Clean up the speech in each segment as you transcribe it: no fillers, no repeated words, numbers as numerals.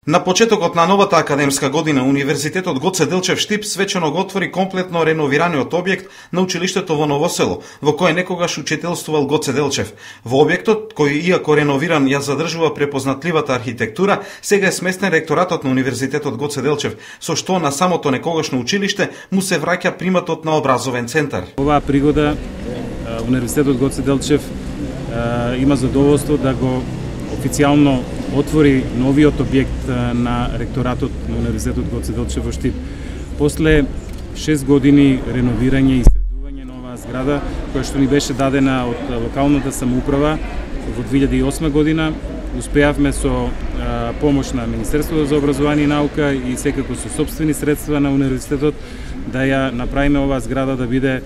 На почетокот на новата академска година, Универзитетот Гоце Делчев Штип свечено го отвори комплетно реновираниот објект на училиштето во Ново село, во кое некогаш учителствувал Гоце Делчев. Во објектот, кој иако реновиран ја задржува препознатливата архитектура, сега е сместен ректоратот на Универзитетот Гоце Делчев, со што на самото некогашно училиште му се враќа приматот на образовен центар. Оваа пригода Универзитетот Гоце Делчев има задоволство да го официјално отвори новиот објект на ректоратот на Универзитетот Гоце Делчев во Штип. После 6 години реновирање и исследување на оваа зграда, која што ни беше дадена од локалната самоуправа во 2008 година, успеавме со помош на Министерството за образование и наука и секако со сопствени средства на универзитетот да ја направиме оваа зграда да биде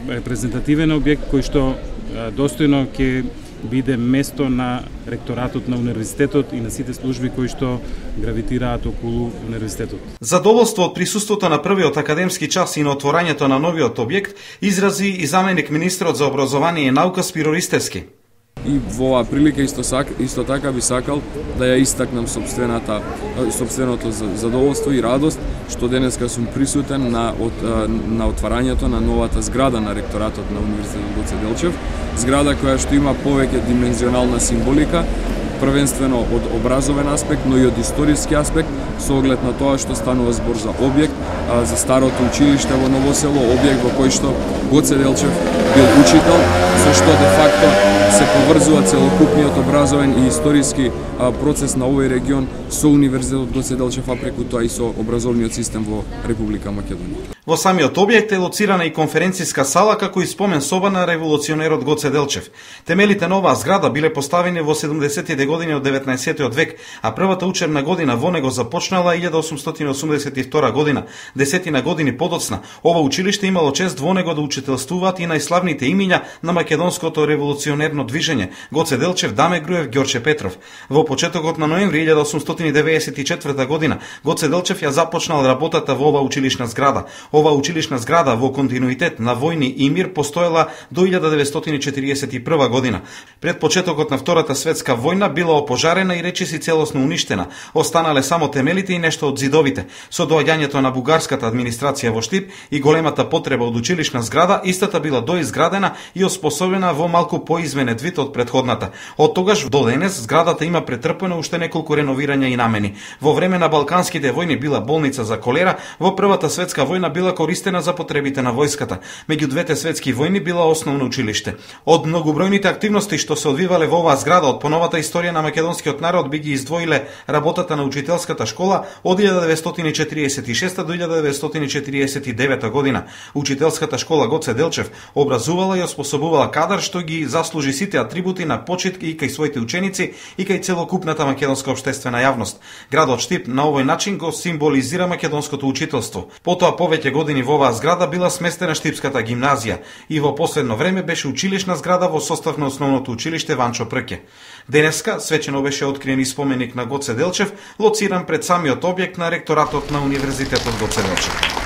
репрезентативен објект кој што достојно ќе биде место на ректоратот на универзитетот и на сите служби кои што гравитираат околу универзитетот. Задоволство од присуството на првиот академски час и на отворањето на новиот објект изрази и заменик министерот за образование и наука Спиро Ристевски. И во оваа прилика исто така би сакал да ја истакнам сопственото задоволство и радост што денеска сум присутен на отварањето на новата зграда на ректоратот на Универзитетот Гоце Делчев, зграда која што има повеќе димензионална символика, првенствено од образовен аспект, но и од историски аспект, со оглед на тоа што станува збор за објект, за старото училиште во Ново село, објект во кој што Гоце Делчев бил учител, со што де факто се поврзува целокупниот образовен и историски процес на овој регион со Универзитетот Гоце Делчев, а преку тоа и со образовниот систем во Република Македонија. Во самиот објект е лоцирана и конференциска сала како и спомен соба на револуционерот Гоце Делчев. Темелите на оваа зграда биле поставени во 70-тите години од 19-тиот век, а првата учебна година во него започнала 1882 година. Десетина години подоцна, ова училиште имало чест во него да учителствуваат и најславните имиња на македонското револуционерно движење Гоце Делчев, Даме Груев, Ѓорче Петров. Во почетокот на ноември 1894 година Гоце Делчев ја започнал работата во ова училишна зграда. Ова училишна зграда во континуитет на војни и мир постоела до 1941 година. Пред почетокот на Втората светска војна била опожарена и речиси целосно уништена. Останале само темелите и нешто од зидовите. Со доаѓањето на бугарската администрација во Штип и големата потреба од училишна зграда, истата била доизградена и оспособена во малку поизменет вид од претходната. Од тогаш до денес зградата има претрпено уште неколку реновирања и намени. Во време на Балканските војни била болница за колера, во Првата светска војна била користена за потребите на војската. Меѓу двете светски војни била основно училиште. Од многобројните активности што се одвивале во оваа зграда од поновата историја на македонскиот народ би ги издвоиле работата на учителската школа од 1946 до 1949 година. Учителската школа Гоце Делчев образувала и оспособувала кадар што ги заслужи сите атрибути на почит и кај своите ученици и кај целокупната македонска општествена јавност. Градот Штип на овој начин го символизира македонското учителство. Потоа повеќе години во оваа зграда била сместена Штипската гимназија и во последно време беше училишна зграда во состав на основното училиште Ванчо Прке. Денеска свечено беше откриен и споменик на Гоце Делчев, лоциран пред самиот објект на ректоратот на Универзитетот Гоце Делчев.